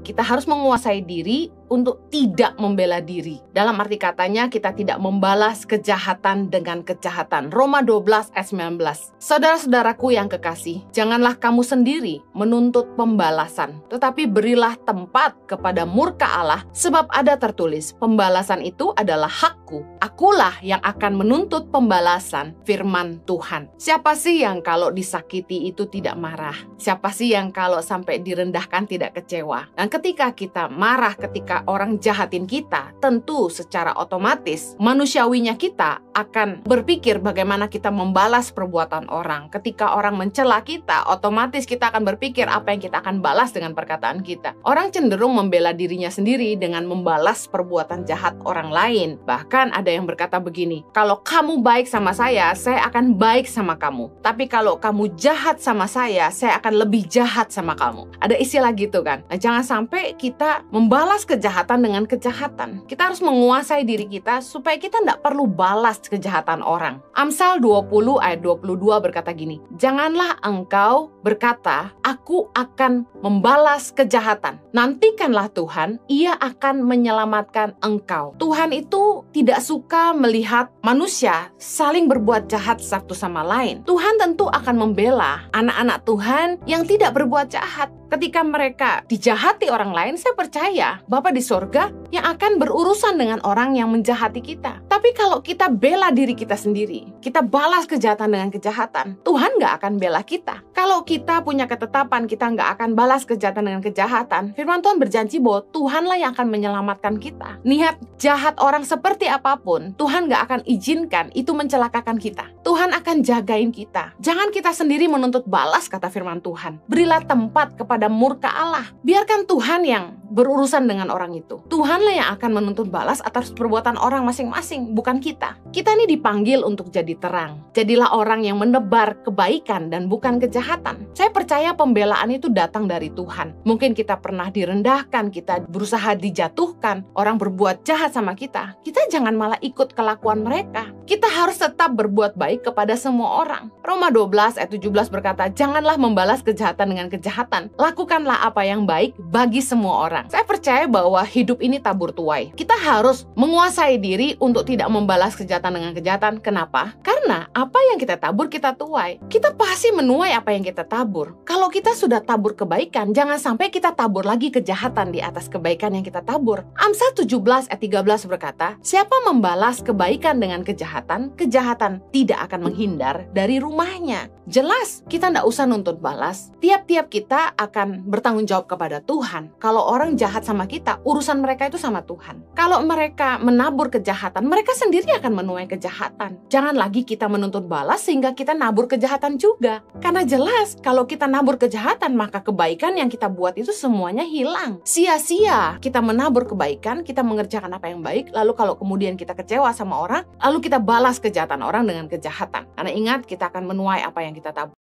Kita harus menguasai diri untuk tidak membela diri. Dalam arti katanya, kita tidak membalas kejahatan dengan kejahatan. Roma 12 ayat 19. Saudara-saudaraku yang kekasih, janganlah kamu sendiri menuntut pembalasan, tetapi berilah tempat kepada murka Allah, sebab ada tertulis, pembalasan itu adalah hakku. Akulah yang akan menuntut pembalasan, firman Tuhan. Siapa sih yang kalau disakiti itu tidak marah? Siapa sih yang kalau sampai direndahkan tidak kecewa? Dan ketika kita marah, ketika orang jahatin kita, tentu secara otomatis manusiawinya kita akan berpikir bagaimana kita membalas perbuatan orang. Ketika orang mencela kita, otomatis kita akan berpikir apa yang kita akan balas dengan perkataan kita. Orang cenderung membela dirinya sendiri dengan membalas perbuatan jahat orang lain. Bahkan ada yang berkata begini, kalau kamu baik sama saya akan baik sama kamu. Tapi kalau kamu jahat sama saya akan lebih jahat sama kamu. Ada istilah gitu kan. Nah, jangan sampai kita membalas kejahatan dengan kejahatan. Kita harus menguasai diri kita supaya kita tidak perlu balas kejahatan orang. Amsal 20 ayat 22 berkata gini, janganlah engkau berkata, aku akan membalas kejahatan. Nantikanlah Tuhan, ia akan menyelamatkan engkau. Tuhan itu tidak suka melihat manusia saling berbuat jahat satu sama lain. Tuhan tentu akan membela anak-anak Tuhan yang tidak berbuat jahat. Ketika mereka dijahati orang lain, saya percaya Bapa di sorga yang akan berurusan dengan orang yang menjahati kita. Tapi kalau kita bela diri kita sendiri, kita balas kejahatan dengan kejahatan, Tuhan nggak akan bela kita. Kalau kita punya ketetapan, kita nggak akan balas kejahatan dengan kejahatan, firman Tuhan berjanji bahwa Tuhanlah yang akan menyelamatkan kita. Niat jahat orang seperti apapun, Tuhan nggak akan izinkan itu mencelakakan kita. Tuhan akan jagain kita. Jangan kita sendiri menuntut balas, kata firman Tuhan. Berilah tempat kepada murka Allah. Biarkan Tuhan yang berurusan dengan orang itu. Tuhanlah yang akan menuntut balas atas perbuatan orang masing-masing, bukan kita. Kita ini dipanggil untuk jadi terang. Jadilah orang yang menebar kebaikan dan bukan kejahatan. Saya percaya pembelaan itu datang dari Tuhan. Mungkin kita pernah direndahkan, kita berusaha dijatuhkan, orang berbuat jahat sama kita. Kita jangan malah ikut kelakuan mereka. Kita harus tetap berbuat baik kepada semua orang. Roma 12 ayat 17 berkata, janganlah membalas kejahatan dengan kejahatan. Lakukanlah apa yang baik bagi semua orang. Saya percaya bahwa hidup ini tabur tuai. Kita harus menguasai diri untuk tidak membalas kejahatan dengan kejahatan. Kenapa? Karena apa yang kita tabur, kita tuai. Kita pasti menuai apa yang kita tabur. Kalau kita sudah tabur kebaikan, jangan sampai kita tabur lagi kejahatan di atas kebaikan yang kita tabur. Amsal 17 ayat 13 berkata, siapa membalas kebaikan dengan kejahatan, kejahatan tidak akan menghindar dari rumahnya. Jelas, kita tidak usah nuntut balas. Tiap-tiap kita akan bertanggung jawab kepada Tuhan. Kalau orang jahat sama kita, urusan mereka itu sama Tuhan. Kalau mereka menabur kejahatan, mereka sendiri akan menuai kejahatan. Jangan lagi kita menuntut balas sehingga kita nabur kejahatan juga. Karena jelas, kalau kita nabur kejahatan, maka kebaikan yang kita buat itu semuanya hilang. Sia-sia kita menabur kebaikan, kita mengerjakan apa yang baik, lalu kalau kemudian kita kecewa sama orang, lalu kita balas kejahatan orang dengan kejahatan. Karena ingat, kita akan menuai apa yang kita tabur.